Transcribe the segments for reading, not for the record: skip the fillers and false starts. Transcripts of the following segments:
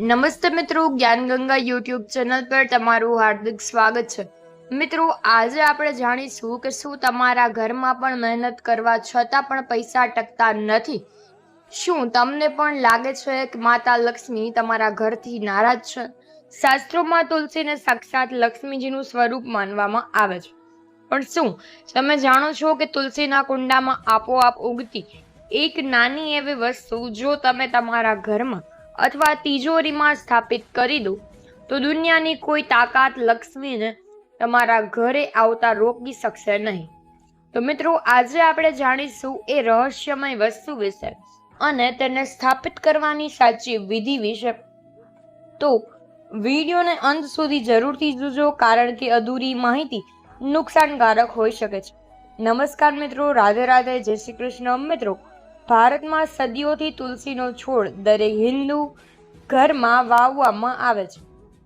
નમસ્તે મિત્રો, જ્ઞાન ગંગા યુટ્યુબ ચેનલ પર તમારું હાર્દિક સ્વાગત છે। મિત્રો, આજે આપણે જાણીશું કે શું તમારા ઘરમાં પણ મહેનત કરવા છતાં પણ પૈસા ટકતા નથી। શું તમને પણ લાગે છે કે માતા લક્ષ્મી તમારા ઘરથી નારાજ છે? શાસ્ત્રોમાં તુલસીને સાક્ષાત લક્ષ્મીજીનું સ્વરૂપ માનવામાં આવે છે, પણ શું તમે જાણો છો કે તુલસીના કુંડામાં આપોઆપ ઉગતી એક નાની એવી વસ્તુ જો તમે તમારા ઘરમાં અથવા તિજોરીમાં સ્થાપિત કરી દો તો દુનિયાની કોઈ તાકાત લક્ષ્મીને તમારા ઘરે આવતા રોકી શકશે નહીં। તો મિત્રો, આજે આપણે જાણીશું એ રહસ્યમય વસ્તુ વિશે અને તેને સ્થાપિત કરવાની સાચી વિધિ વિશે। તો વિડીયોને અંત સુધી જરૂરથી જોજો, કારણ કે અધૂરી માહિતી નુકસાનકારક હોઈ શકે છે। નમસ્કાર મિત્રો, રાધે રાધે, જય શ્રી કૃષ્ણ। મિત્રો, ભારતમાં સદીઓથી તુલસીનો છોડ દરેક હિન્દુ ઘરમાં વાવવામાં આવે છે।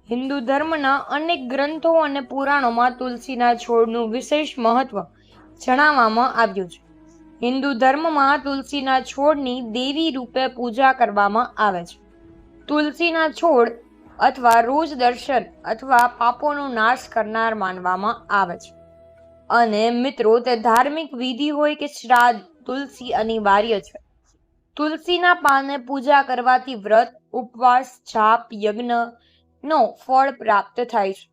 હિન્દુ ધર્મના અનેક ગ્રંથો અને પુરાણોમાં તુલસીના છોડનું વિશેષ મહત્વ જણાવવામાં આવ્યું છે। હિન્દુ ધર્મમાં તુલસીના છોડની દેવી રૂપે પૂજા કરવામાં આવે છે। તુલસીના છોડ અથવા રોજ દર્શન અથવા પાપોનો નાશ કરનાર માનવામાં આવે છે, અને મિત્રો, તે ધાર્મિક વિધિ હોય કે શ્રાદ્ધ, તુલસી અનિવાર્ય છે। તુલસીના પાનને પૂજા કરવાથી વ્રત, ઉપવાસ, જાપ, યજ્ઞનો ફળ પ્રાપ્ત થાય છે।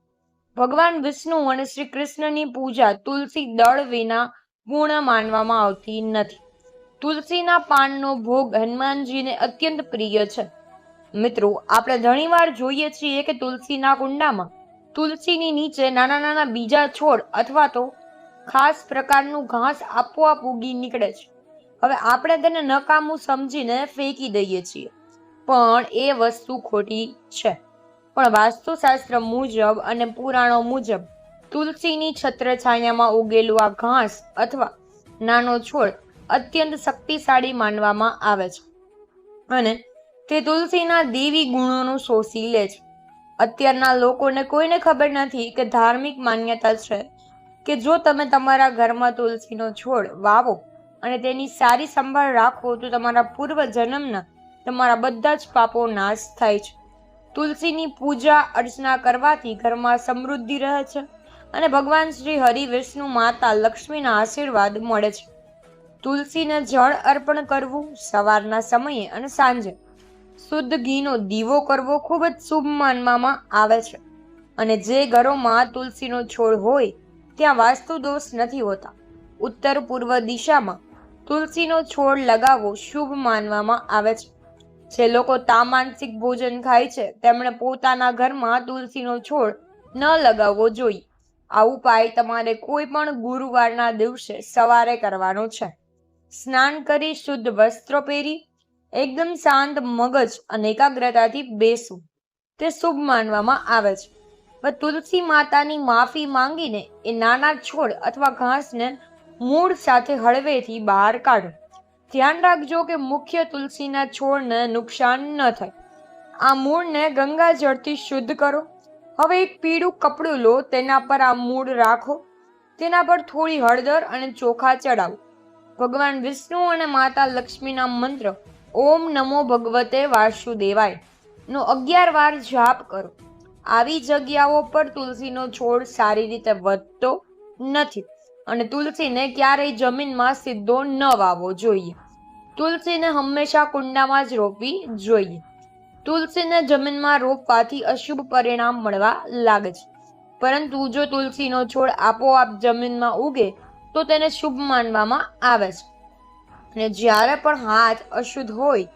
ભગવાન વિષ્ણુ અને શ્રી કૃષ્ણની પૂજા તુલસી દળ વિના પૂર્ણ માનવામાં આવતી નથી। તુલસીના પાનનો ભોગ હનુમાનજીને અત્યંત પ્રિય છે। મિત્રો, આપણે ઘણીવાર જોઈએ છીએ કે તુલસીના કુંડામાં તુલસીની નીચે નાના નાના બીજા છોડ અથવા તો ખાસ પ્રકારનું ઘાસ આપોઆપ ઉગી નીકળે છે। હવે આપણે તેને નકામું સમજીને ફેંકી દઈએ છીએ, પણ એ વસ્તુ ખોટી છે। પણ વાસ્તુશાસ્ત્ર મુજબ અને પુરાણો મુજબ તુલસીની છત્રછાયામાં ઉગેલું આ ઘાસ અથવા નાનો છોડ અત્યંત શક્તિશાળી માનવામાં આવે છે, અને તે તુલસીના દેવી ગુણોનું શોષી લે છે। અત્યારના લોકોને કોઈને ખબર નથી કે ધાર્મિક માન્યતા છે કે જો તમે તમારા ઘરમાં તુલસીનો છોડ વાવો અને તેની સારી સંભાળ રાખો તો તમારા પૂર્વ જન્મના તમારા બધા જ પાપો નાશ થાય છે। તુલસીની પૂજા અર્ચના કરવાથી ઘરમાં સમૃદ્ધિ રહે છે અને ભગવાન શ્રી હરિ, વિષ્ણુ, માતા લક્ષ્મીના આશીર્વાદ મળે છે। તુલસીને જળ અર્પણ કરવું, સવારના સમયે અને સાંજે શુદ્ધ ઘીનો દીવો કરવો ખૂબ જ શુભ માનવામાં આવે છે, અને જે ઘરોમાં તુલસીનો છોડ હોય ત્યાં વાસ્તુ દોષ નથી હોતા। ઉત્તર પૂર્વ દિશામાં તુલસીનો છોડ લગાવવો શુભ માનવામાં આવે છે। જે લોકો તામસિક ભોજન ખાય છે તેમણે પોતાના ઘરમાં તુલસીનો છોડ ન લગાવવો જોઈએ। આ ઉપાય તમારે કોઈ પણ ગુરુવારના દિવસે સવારે કરવાનો છે। સ્નાન કરી શુદ્ધ વસ્ત્રો પહેરી એકદમ શાંત મગજ અને એકાગ્રતાથી બેસવું તે શુભ માનવામાં આવે છે। તુલસી માતાની માફી માંગીને એ નાના છોડ અથવા ઘાસને મૂળ સાથે હળવેથી બહાર કાઢો। ધ્યાન રાખજો કે મુખ્ય તુલસીના છોડને નુકસાન ન થાય। આ મૂળને ગંગા જળથી શુદ્ધ કરો। હવે એક પીળું કપડું લો, તેના પર આ મૂળ રાખો, તેના પર થોડી હળદર અને ચોખા ચડાવો। ભગવાન વિષ્ણુ અને માતા લક્ષ્મીના મંત્ર ઓમ નમો ભગવતે વાસુદેવાય નો 11 વાર જાપ કરો। આવી જગ્યાઓ પર તુલસીનો છોડ સારી રીતે વધતો નથી, અને તુલસીને ક્યારેય જમીનમાં સીધો ન વાવવો જોઈએ। તુલસીને હંમેશા કુંડામાં જ રોપવી જોઈએ। તુલસીને જમીનમાં રોપવાથી અશુભ પરિણામ મળવા લાગે છે, પરંતુ જો તુલસીનો છોડ આપોઆપ જમીનમાં ઉગે તો તેને શુભ માનવામાં આવે છે। અને જ્યારે પણ હાથ અશુદ્ધ હોય,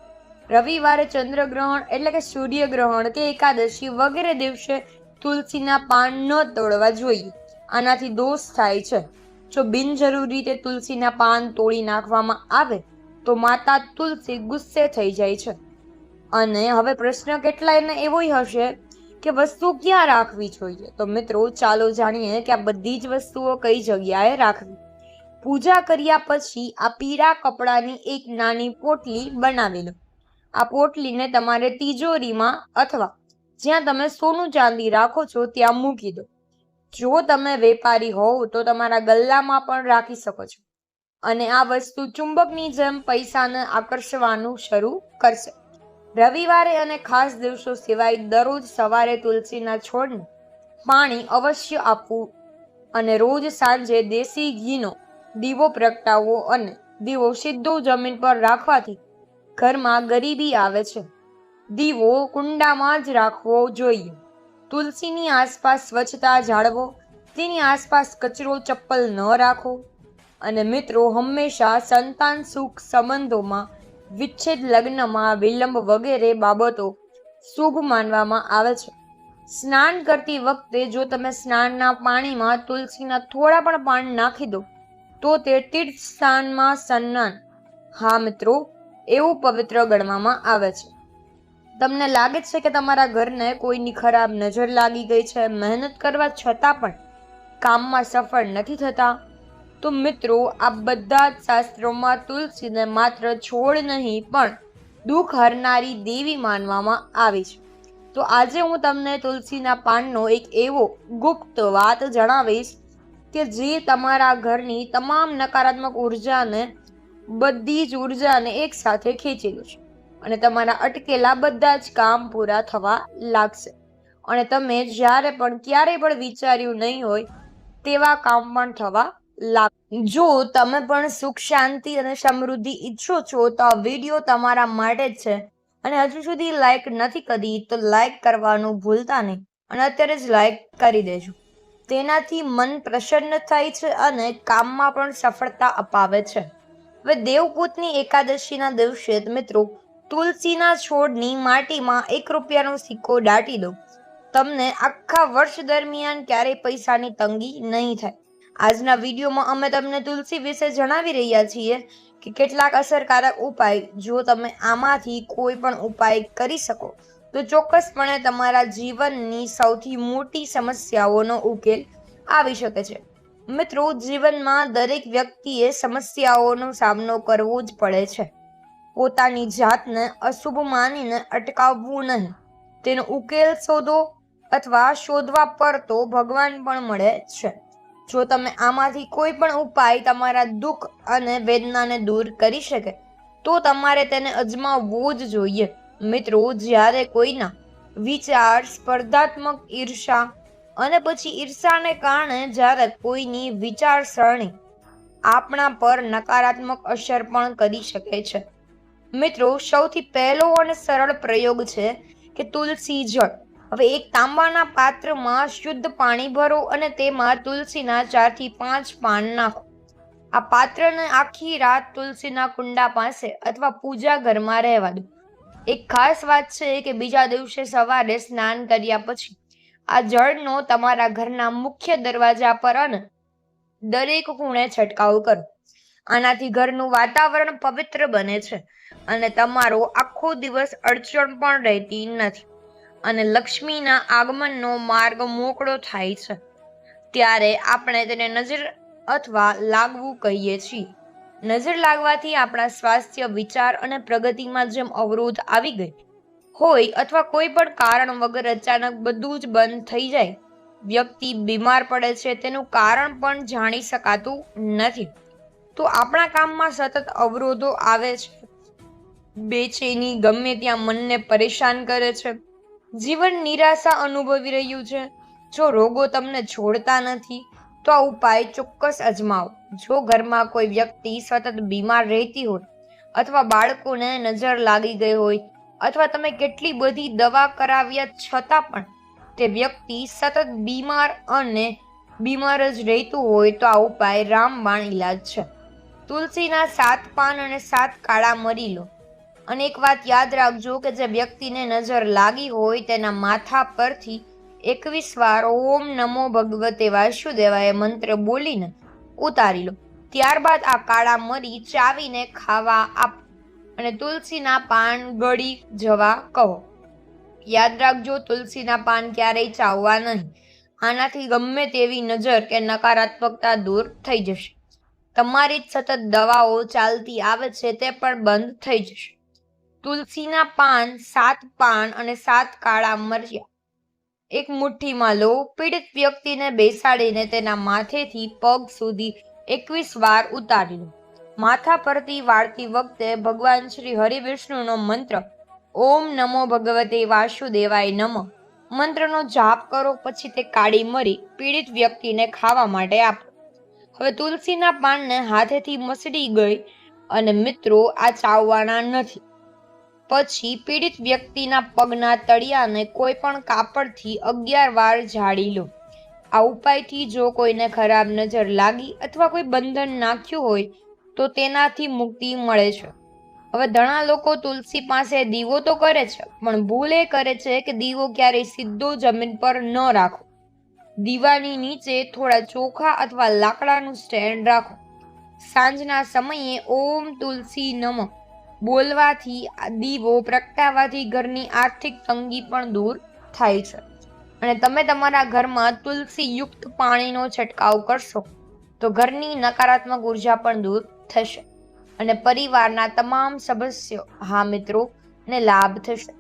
રવિવારે, ચંદ્રગ્રહણ એટલે કે સૂર્યગ્રહણ કે એકાદશી વગેરે દિવસે તુલસીના પાન ન તોડવા જોઈએ। આનાથી દોષ થાય છે। જો બિનજરૂરી રીતે તુલસીના પાન તોડી નાખવામાં આવે તો માતા તુલસી ગુસ્સે થઈ જાય છે। અને હવે પ્રશ્ન કેટલાયને એવો હશે કે વસ્તુ ક્યાં રાખવી જોઈએ? તો મિત્રો, ચાલો જાણીએ કે આ બધી જ વસ્તુઓ કઈ જગ્યાએ રાખવી। પૂજા કર્યા પછી આ પીળા કપડાની એક નાની પોટલી બનાવી લો। આ પોટલીને તમારે તિજોરીમાં અથવા જ્યાં તમે સોનું ચાંદી રાખો છો ત્યાં મૂકી દો। જો તમે વેપારી હોવ તો તમારા ગલ્લામાં પણ રાખી શકો છો, અને આ વસ્તુ ચુંબકની જેમ પૈસાને આકર્ષવાનું શરૂ કરશે। રવિવારે અને ખાસ દિવસો સિવાય દરરોજ સવારે તુલસીના છોડને પાણી અવશ્ય આપવું અને રોજ સાંજે દેશી ઘીનો દીવો પ્રગટાવવો અને દીવો સીધો જમીન પર રાખવાથી ઘરમાં ગરીબી આવે છે. દીવો કુંડામાં જ રાખવો જોઈએ. તુલસીની આસપાસ સ્વચ્છતા જાળવો, તેની આસપાસ કચરો ચપ્પલ ન રાખો. અને મિત્રો, હંમેશા સંતાન સુખ, સંબંધોમાં વિચ્છેદ, લગ્નમાં વિલંબ વગેરે બાબતો શુભ માનવામાં આવે છે. સ્નાન કરતી વખતે જો તમે સ્નાનના પાણીમાં તુલસીના થોડા પણ પાન નાખી દો તો તે તીર્થ સ્થાનમાં સ્નાન, હા મિત્રો, એવું પવિત્ર ગણવામાં આવે છે. તમને લાગે છે કે તમારા ઘરને કોઈની ખરાબ નજર લાગી ગઈ છે, મહેનત કરવા છતાં પણ કામમાં સફળ નથી થતા? તો મિત્રો, આ બધા જ શાસ્ત્રોમાં તુલસીને માત્ર છોડ નહીં પણ દુઃખ હરનારી દેવી માનવામાં આવી છે. તો આજે હું તમને તુલસીના પાનનો એક એવો ગુપ્ત વાત જણાવીશ કે જે તમારા ઘરની તમામ નકારાત્મક ઉર્જાને, બધી જ ઉર્જાને એક સાથે ખેંચી લેશે અને તમારા અટકેલા બધા જ કામ પૂરા થવા લાગશે અને તમે જ્યારે પણ ક્યારેય પણ વિચાર્યું નહીં હોય તેવા કામ પણ થવા લાગશે. જો તમે પણ સુખ, શાંતિ અને સમૃદ્ધિ ઈચ્છો છો તો આ વિડીયો તમારા માટે જ છે. અને હજુ સુધી લાઈક નથી કરી તો લાઈક કરવાનું ભૂલતા નહીં અને અત્યારે જ લાઈક કરી દેજો. તેનાથી મન પ્રસન્ન થાય છે અને કામમાં પણ સફળતા અપાવે છે. હવે દેવપૂતની એકાદશીના દિવસે મિત્રો તુલસીના છોડની માટીમાં ₹1નો સિક્કો દાટી દો. તમને આખા વર્ષ દરમિયાન ક્યારેય પૈસાની તંગી નહીં થાય. આજના વિડીયોમાં અમે તમને તુલસી વિશે જણાવી રહ્યા છીએ કે કેટલાક અસરકારક ઉપાય. જો તમે આમાંથી કોઈ પણ ઉપાય કરી શકો તો ચોક્કસપણે તમારા જીવનની સૌથી મોટી સમસ્યાઓનો ઉકેલ આવી શકે છે. મિત્રો, જીવનમાં દરેક વ્યક્તિએ સમસ્યાઓનો સામનો કરવો જ પડે છે. પોતાની જાતને અશુભ માનીને અટકાવવું નહીં, તેનો ઉકેલ શોધો અથવા શોધવા પર તો ભગવાન પણ મળે છે. જો તમે આમાંથી કોઈ પણ ઉપાય તમારા દુઃખ અને વેદનાને દૂર કરી શકે તો તમારે તેને અજમાવવો જ જોઈએ. મિત્રો, જ્યારે કોઈના વિચાર, સ્પર્ધાત્મક ઈર્ષા અને પછી ઈર્ષાને કારણે જ્યારે કોઈની વિચારસરણી આપણા પર નકારાત્મક અસર પણ કરી શકે છે. મિત્રો, સૌથી પહેલો અને સરળ પ્રયોગ છે કે તુલસી જળ. હવે એક તાંબાના પાત્રમાં શુદ્ધ પાણી ભરો અને તેમાં તુલસીના 4 થી 5 પાન નાખો. આ પાત્રને આખી રાત તુલસીના કુંડા પાસે અથવા પૂજા ઘરમાં રહેવા દો. એક ખાસ વાત છે કે બીજા દિવસે સવારે સ્નાન કર્યા પછી આ જળનો તમારા ઘરના મુખ્ય દરવાજા પર અને દરેક ખૂણે છંટકાવ કરો. આનાથી ઘરનું વાતાવરણ પવિત્ર બને છે અને તમારો આખો દિવસ અડચણ પણ રહેતી નથી અને લક્ષ્મીના આગમનનો માર્ગ મોકળો થાય છે. ત્યારે આપણે તેને નજર અથવા લાગવું કહીએ છીએ. નજર લાગવાથી આપણા સ્વાસ્થ્ય, વિચાર અને પ્રગતિમાં જેમ અવરોધ આવી ગઈ હોય અથવા કોઈ પણ કારણ વગર અચાનક બધું જ બંધ થઈ જાય, વ્યક્તિ બીમાર પડે છે, તેનું કારણ પણ જાણી શકાતું નથી. તો આપણા કામમાં સતત અવરોધો આવે છે, બેચેની ગમે ત્યાં મનને પરેશાન કરે છે, જીવન નિરાશા અનુભવી રહ્યું છે. જો રોગો તમને છોડતા નથી તો આ ઉપાય ચોક્કસ અજમાવો. જો ઘરમાં કોઈ વ્યક્તિ સતત બીમાર રહેતી હોય અથવા બાળકોને નજર લાગી ગઈ હોય અથવા તમે કેટલી બધી દવા કરાવ્યા છતાં પણ તે વ્યક્તિ સતત બીમાર અને બીમાર જ રહેતું હોય તો આ ઉપાય રામબાણ ઈલાજ છે. તુલસીના 7 પાન અને 7 કાળા મરી લો અને એક વાત યાદ રાખજો કે જે વ્યક્તિને નજર લાગી હોય તેના માથા પરથી 21 વાર ઓમ નમો ભગવતે વાસુદેવાય મંત્ર બોલીને ઉતારી લો. ત્યારબાદ આ કાળા મરી ચાવીને ખાવા આપો અને તુલસીના પાન ગળી જવા કહો. યાદ રાખજો, તુલસીના પાન ક્યારેય ચાવવા નહીં. આનાથી ગમે તેવી નજર કે નકારાત્મકતા દૂર થઈ જશે. તમારી જ સતત દવાઓ ચાલતી આવે છે તે પણ બંધ થઈ જશે. તુલસીના પાન, 7 પાન અને 7 કાળા મર્યા એક મુઠ્ઠીમાં લો. પીડિત વ્યક્તિને બેસાડીને તેના માથેથી પગ સુધી 21 વાર ઉતારી લો. માથા પરથી વાળતી વખતે ભગવાન શ્રી હરિવિષ્ણુનો મંત્ર ઓમ નમો ભગવતે વાસુદેવાય નમઃ મંત્રનો જાપ કરો. પછી તે કાળી મરી પીડિત વ્યક્તિને ખાવા માટે આપો. હવે તુલસીના પાનને હાથેથી મસળી ગઈ અને મિત્રો આ ચાવવાના નથી. પછી પીડિત વ્યક્તિના પગના તળિયાને કોઈ પણ કાપડથી 11 વાર ઝાડી લો. આ ઉપાયથી જો કોઈને ખરાબ નજર લાગી અથવા કોઈ બંધન નાખ્યું હોય તો તેનાથી મુક્તિ મળે છે. હવે ઘણા લોકો તુલસી પાસે દીવો તો કરે છે, પણ ભૂલ એ કરે છે કે દીવો ક્યારેય સીધો જમીન પર ન રાખો. દીવાની નીચે થોડા ચોખા અથવા લાકડાનું સ્ટેન્ડ રાખો. સાંજના સમયે ઓમ તુલસી નમઃ બોલવાથી દીવો પ્રગટાવવાથી ઘરની આર્થિક તંગી પણ દૂર થાય છે. અને તમે તમારા ઘરમાં તુલસી યુક્ત પાણીનો છંટકાવ કરશો તો ઘરની નકારાત્મક ઉર્જા પણ દૂર થશે અને પરિવારના તમામ સદસ્યો, હા મિત્રો, ને લાભ થશે.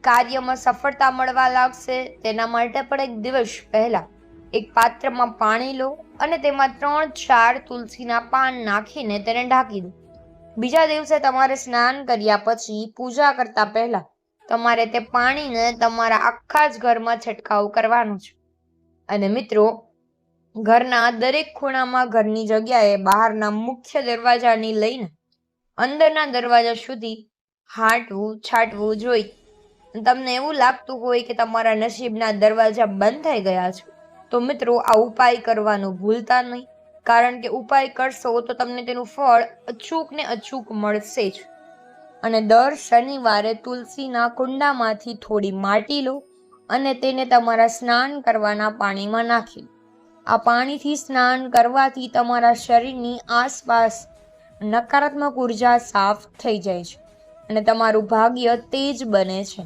કાર્યમાં સફળતા મળવા લાગશે. તેના માટે પણ એક દિવસ પહેલા એક પાત્રમાં પાણી લો અને તેમાં 3-4 તુલસીના પાન નાખીને તેને ઢાંકી દો. બીજા દિવસે તમારે સ્નાન કર્યા પછી પૂજા કરતા પહેલા તમારે તે પાણીને તમારા આખા જ ઘરમાં છંટકાવ કરવાનો છે. અને મિત્રો, ઘરના દરેક ખૂણામાં, ઘરની જગ્યાએ, બહારના મુખ્ય દરવાજાની લઈને અંદરના દરવાજા સુધી છાંટવું જોઈએ. તમને એવું લાગતું હોય કે તમારા નસીબના દરવાજા બંધ થઈ ગયા છે તો મિત્રો આ ઉપાય કરવાનું ભૂલતા નહીં, કારણ કે ઉપાય કરશો તો તમને તેનું ફળ અચૂક ને અચૂક મળશે જ. અને દર શનિવારે તુલસીના કુંડામાંથી થોડી માટી લો અને તેને તમારા સ્નાન કરવાના પાણીમાં નાખી લો. આ પાણીથી સ્નાન કરવાથી તમારા શરીરની આસપાસ નકારાત્મક ઉર્જા સાફ થઈ જાય છે અને તમારું ભાગ્ય તેજ બને છે.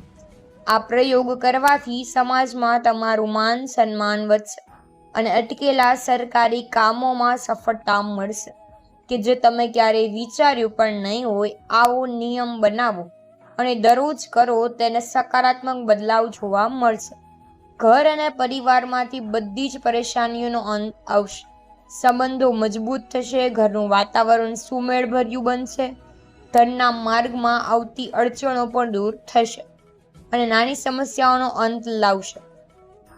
આ પ્રયોગ કરવાથી સમાજમાં તમારું માન સન્માન વધશે અને અટકેલા સરકારી કામોમાં સફળતા મળશે કે જે તમે ક્યારેય વિચાર્યું પણ નહીં હોય. આવો નિયમ બનાવો અને દરરોજ કરો. તેને સકારાત્મક બદલાવ જોવા મળશે. ઘર અને પરિવારમાંથી બધી જ પરેશાનીઓનો અંત આવશે. સંબંધો મજબૂત થશે. ઘરનું વાતાવરણ સુમેળભર્યું બનશે. ધનના માર્ગમાં આવતી અડચણો પણ દૂર થશે અને નાની સમસ્યાઓનો અંત લાવશે.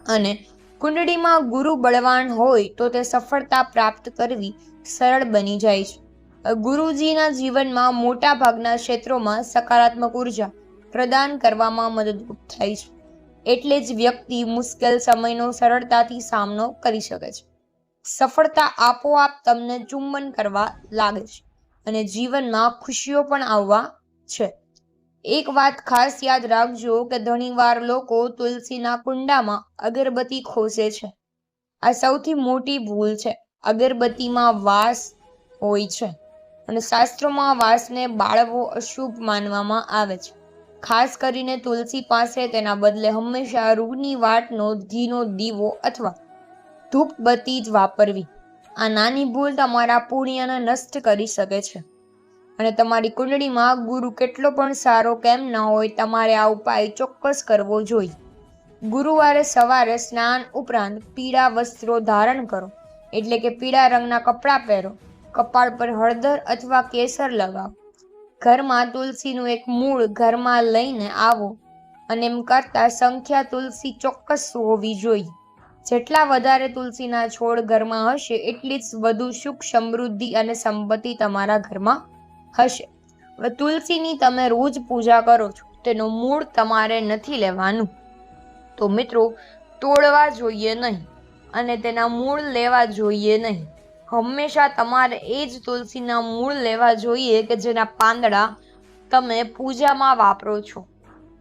અને કુંડળીમાં ગુરુ બળવાન હોય તો તે સફળતા પ્રાપ્ત કરવી સરળ બની જાય છે. ગુરુજીના જીવનમાં મોટા ભાગના ક્ષેત્રોમાં સકારાત્મક ઉર્જા પ્રદાન કરવામાં મદદરૂપ થાય છે. એટલે જ વ્યક્તિ મુશ્કેલ સમયનો સરળતાથી સામનો કરી શકે છે. સફળતા આપોઆપ તમને ચુંબન કરવા લાગે છે અને જીવનમાં ખુશીઓ પણ આવવા છે. એક વાત ખાસ યાદ રાખજો કે ઘણીવાર લોકો તુલસીના કુંડામાં અગરબત્તી ખોસે છે. આ સૌથી મોટી ભૂલ છે. અગરબત્તીમાં વાસ હોય છે અને શાસ્ત્રોમાં વાસને બાળવો અશુભ માનવામાં આવે છે. ખાસ કરીને તુલસી પાસે. તેના બદલે હંમેશા રૂની વાટનો ઘીનો દીવો અથવા ધૂપબત્તી જ વાપરવી. આ નાની ભૂલ તમારા પુણ્યને નષ્ટ કરી શકે છે. અને તમારી કુંડળીમાં ગુરુ કેટલો પણ સારો કેમ ન હોય, તમારે આ ઉપાય ચોક્કસ કરવો જોઈએ. ગુરુવારે સવારે સ્નાન ઉપરાંત પીળા વસ્ત્રો ધારણ કરો, એટલે કે પીળા રંગના કપડાં પહેરો. કપાળ પર હળદર અથવા કેસર લગાવો. ઘરમાં તુલસીનું એક મૂળ ઘરમાં લઈને આવો અને એમ કરતા સંખ્યા તુલસી ચોક્કસ હોવી જોઈએ. જેટલા વધારે તુલસીના છોડ ઘરમાં હશે એટલી જ વધુ સુખ, સમૃદ્ધિ અને સંપત્તિ તમારા ઘરમાં હશે. હવે તુલસીની તમે રોજ પૂજા કરો છો, તેનું મૂળ તમારે નથી લેવાનું. તો મિત્રો, તોડવા જોઈએ નહીં અને તેના મૂળ લેવા જોઈએ નહીં. હંમેશા તમારે એ જ તુલસીના મૂળ લેવા જોઈએ કે જેના પાંદડા તમે પૂજામાં વાપરો છો.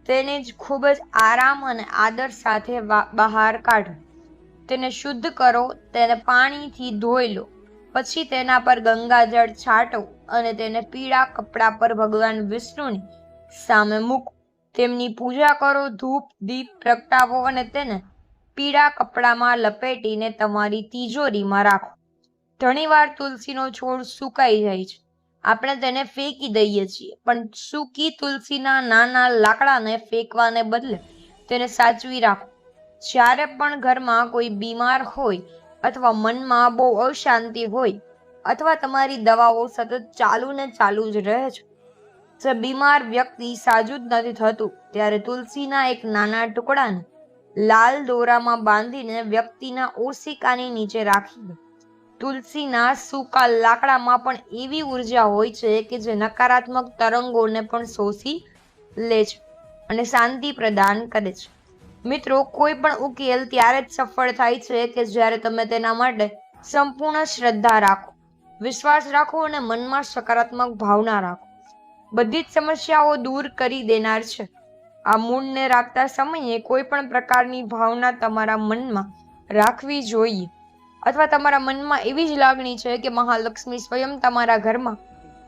તેને જ ખૂબ જ આરામ અને આદર સાથે બહાર કાઢો. તેને શુદ્ધ કરો. તેને પાણીથી ધોઈ લો. પછી તેના પર ગંગાજળ છાંટો અને તેને પીળા કપડા પર ભગવાન વિષ્ણુની સામે મૂકો. તેમની પૂજા કરો. ધૂપ દીપ પ્રગટાવો અને તેને પીળા કપડામાં લપેટીને તમારી તિજોરીમાં રાખો. ઘણીવાર તુલસીનો છોડ સુકાઈ જાય છે. આપણે તેને ફેંકી દઈએ છીએ, પણ સૂકી તુલસીના નાના લાકડાને ફેંકવાને બદલે તેને સાચવી રાખો. જ્યારે પણ ઘરમાં કોઈ બીમાર હોય અથવા મનમાં બહુ અશાંતિ હોય અથવા તમારી દવાઓ સતત ચાલુ જ રહે છે જે બીમાર વ્યક્તિ સાજું જ નથી થતું ત્યારે તુલસીના એક નાના ટુકડાને લાલ દોરામાં બાંધીને વ્યક્તિના ઓશિકાની નીચે રાખી દો. તુલસીના સૂકા લાકડામાં પણ એવી ઉર્જા હોય છે કે જે નકારાત્મક તરંગોને પણ શોષી લે છે અને શાંતિ પ્રદાન કરે છે. મિત્રો, કોઈ પણ ઉકેલ ત્યારે જ સફળ થાય છે કે જ્યારે તમે તેના માટે સંપૂર્ણ શ્રદ્ધા રાખો, વિશ્વાસ રાખો અને મનમાં સકારાત્મક ભાવના રાખો. બધી જ સમસ્યાઓ દૂર કરી દેનાર છે. આ મૂળને રાખતા સમયે કોઈ પણ પ્રકારની ભાવના તમારા મનમાં રાખવી જોઈએ, અથવા તમારા મનમાં એવી જ લાગણી છે કે મહાલક્ષ્મી સ્વયં તમારા ઘરમાં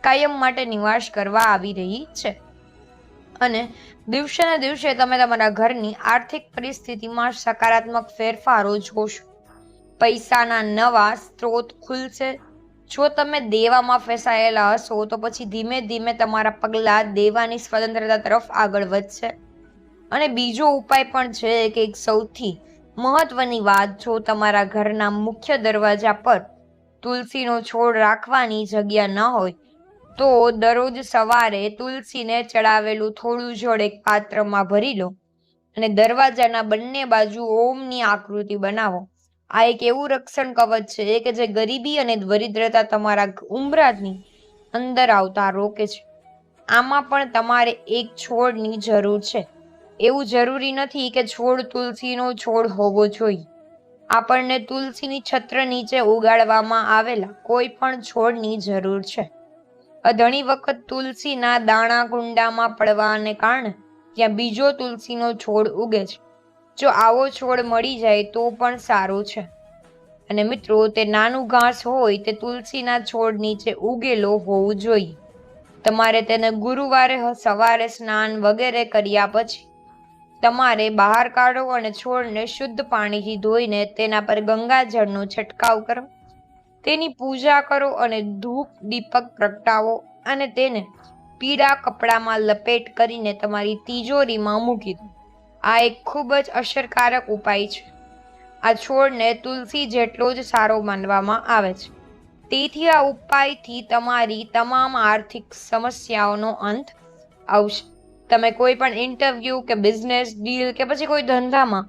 કાયમ માટે નિવાસ કરવા આવી રહી છે. અને દિવસે ને દિવસે તમે તમારા ઘરની આર્થિક પરિસ્થિતિમાં સકારાત્મક ફેરફારો જોશો. પૈસાના નવા સ્ત્રોત ખુલશે. જો તમે દેવામાં ફસાયેલા હશો તો પછી ધીમે ધીમે તમારા પગલાં દેવાની સ્વતંત્રતા તરફ આગળ વધશે. અને બીજો ઉપાય પણ છે કે એક સૌથી મહત્વની વાત, જો તમારા ઘરના મુખ્ય દરવાજા પર તુલસીનો છોડ રાખવાની જગ્યા ન હોય તો દરરોજ સવારે તુલસીને ચડાવેલું થોડું જળ એક પાત્રમાં ભરી લો અને દરવાજાના બંને બાજુ ઓમની આકૃતિ બનાવો. આ એક એવું રક્ષણ કવચ છે કે જે ગરીબી અને દરિદ્રતા તમારા ઉંબરાની અંદર આવતા રોકે છે. આમાં પણ તમારે એક છોડની જરૂર છે. એવું જરૂરી નથી કે છોડ તુલસીનો છોડ હોવો જોઈએ. આપણને તુલસીની છત્ર નીચે ઉગાડવામાં આવેલા કોઈ પણ છોડની જરૂર છે. ઘણી વખત તુલસીના દાણા કુંડામાં પડવાને કારણે ત્યાં બીજો તુલસીનો છોડ ઉગે છે. જો આવો છોડ મળી જાય તો પણ સારું છે. અને મિત્રો, તે નાનું ઘાસ હોય તે તુલસીના છોડ નીચે ઉગેલો હોવું જોઈએ. તમારે તેને ગુરુવારે સવારે સ્નાન વગેરે કર્યા પછી તમારે બહાર કાઢો અને છોડને શુદ્ધ પાણીથી ધોઈને તેના પર ગંગાજળનો છંટકાવ કરો, તેની પૂજા કરો અને ધૂપ દીપક પ્રગટાવો અને તેને પીળા કપડામાં લપેટ કરીને તમારી તિજોરીમાં મૂકી દો. આ એક ખૂબ જ અસરકારક ઉપાય છે. આ છોડને તુલસી જેટલો જ સારો માનવામાં આવે છે. તેથી આ ઉપાયથી તમારી તમામ આર્થિક સમસ્યાઓનો અંત આવશે. તમે કોઈ પણ ઇન્ટરવ્યૂ કે બિઝનેસ ડીલ કે પછી કોઈ ધંધામાં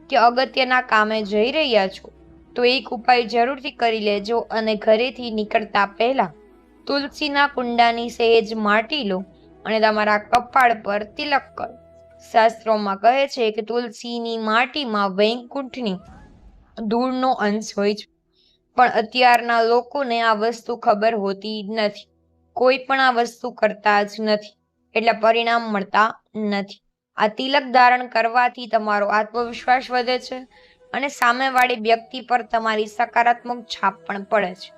કે અગત્યના કામે જઈ રહ્યા છો તો એક ઉપાય જરૂરથી કરી લેજો અને ઘરેથી નીકળતા પહેલા તુલસીના કુંડાની સહેજ માટી લો અને તમારા કપાળ પર તિલક કરો. શાસ્ત્રોમાં કહે છે કે તુલસીની માટીમાં વૈકુંઠની ધૂળનો અંશ હોય છે, પણ અત્યારના લોકોને આ વસ્તુ ખબર હોતી નથી. કોઈ પણ આ વસ્તુ કરતા જ નથી, એટલે પરિણામ મળતા નથી. આ તિલક ધારણ કરવાથી તમારો આત્મવિશ્વાસ વધે છે અને સામેવાળી વ્યક્તિ પર તમારી સકારાત્મક છાપ પણ પડે છે.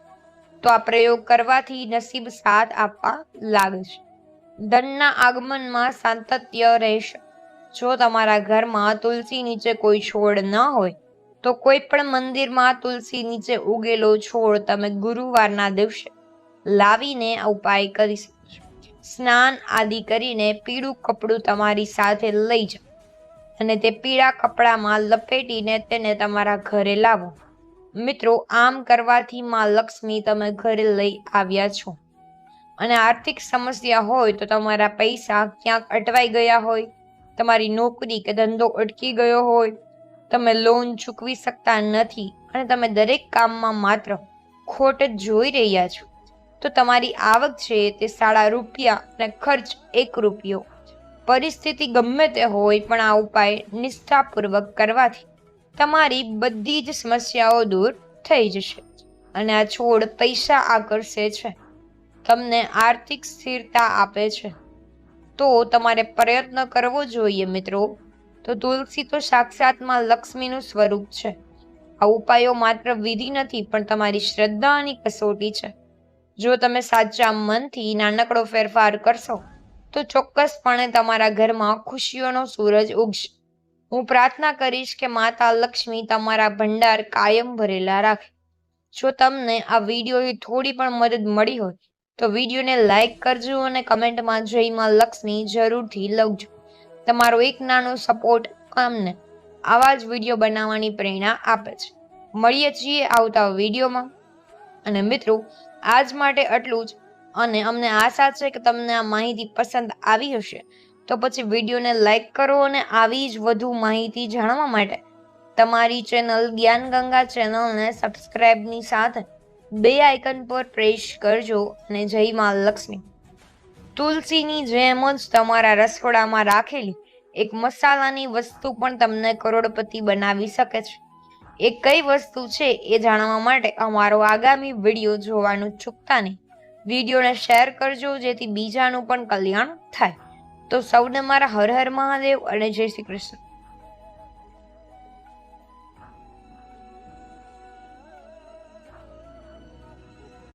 તો આ પ્રયોગ કરવાથી નસીબ સાથ આપવા લાગે છે. ધનના આગમનમાં સાતત્ય રહેશે. જો તમારા ઘરમાં તુલસી નીચે કોઈ છોડ ન હોય તો કોઈ પણ મંદિરમાં તુલસી નીચે ઉગેલો છોડ તમે ગુરુવારના દિવસે લાવીને આ ઉપાય કરી શકો છો. સ્નાન આદિ કરીને પીળું કપડું તમારી સાથે લઈ જાઓ અને તે પીળા કપડામાં લપેટીને તેને તમારા ઘરે લાવો. મિત્રો, આમ કરવાથી માં લક્ષ્મી તમે ઘરે લઈ આવ્યા છો. અને આર્થિક સમસ્યા હોય તો તમારા પૈસા ક્યાંક અટવાઈ ગયા હોય, તમારી નોકરી કે ધંધો અટકી ગયો હોય, તમે લોન ચૂકવી શકતા નથી અને તમે દરેક કામમાં માત્ર ખોટ જ જોઈ રહ્યા છો, તો તમારી આવક છે તે ₹1.5 અને ખર્ચ ₹1. પરિસ્થિતિ ગમે તે હોય પણ આ ઉપાય નિષ્ઠાપૂર્વક કરવાથી તમારી બધી જ સમસ્યાઓ દૂર થઈ જશે. અને આ છોડ પૈસા આકર્ષે છે, તમને આર્થિક સ્થિરતા આપે છે. તો તમારે પ્રયત્ન કરવો જોઈએ મિત્રો. તો તુલસી તો સાક્ષાતમાં લક્ષ્મીનું સ્વરૂપ છે. આ ઉપાયો માત્ર વિધિ નથી પણ તમારી શ્રદ્ધાની કસોટી છે. જો તમે સાચા મનથી નાનકડો ફેરફાર કરશો તો ચોક્કસપણે તમારા ઘરમાં ખુશીઓનો સૂરજ ઉગશે. હું પ્રાર્થના કરીશ કે માતા લક્ષ્મી તમારા ભંડાર કાયમ ભરેલા રાખે. જો તમને આ વિડીયોથી થોડી પણ મદદ મળી હોય તો વિડીયોને લાઈક કરજો અને કમેન્ટમાં જય માં લક્ષ્મી જરૂરથી લખજો. તમારો એક નાનો સપોર્ટ અમને આવા જ વિડીયો બનાવવાની પ્રેરણા આપે છે. મળીએ છીએ આવતા વિડીયોમાં. અને મિત્રો, આજ માટે આટલું જ. અને અમને આશા છે કે તમને આ માહિતી પસંદ આવી હશે. તો પછી વિડીયોને લાઈક કરો અને આવી જ વધુ માહિતી જાણવા માટે તમારી ચેનલ જ્ઞાન ગંગા ચેનલને સબસ્ક્રાઇબની સાથે બે આઇકન પર પ્રેસ કરજો. અને જય મા લક્ષ્મી. તુલસીની જેમ જ તમારા રસોડામાં રાખેલી એક મસાલાની વસ્તુ પણ તમને કરોડપતિ બનાવી શકે છે. એ કઈ વસ્તુ છે એ જાણવા માટે અમારો આગામી વિડીયો જોવાનું ચૂકતા નહીં. વિડીયોને શેર કરજો જેથી બીજાનું પણ કલ્યાણ થાય. તો સૌને મારા હર હર મહાદેવ અને જય શ્રી કૃષ્ણ.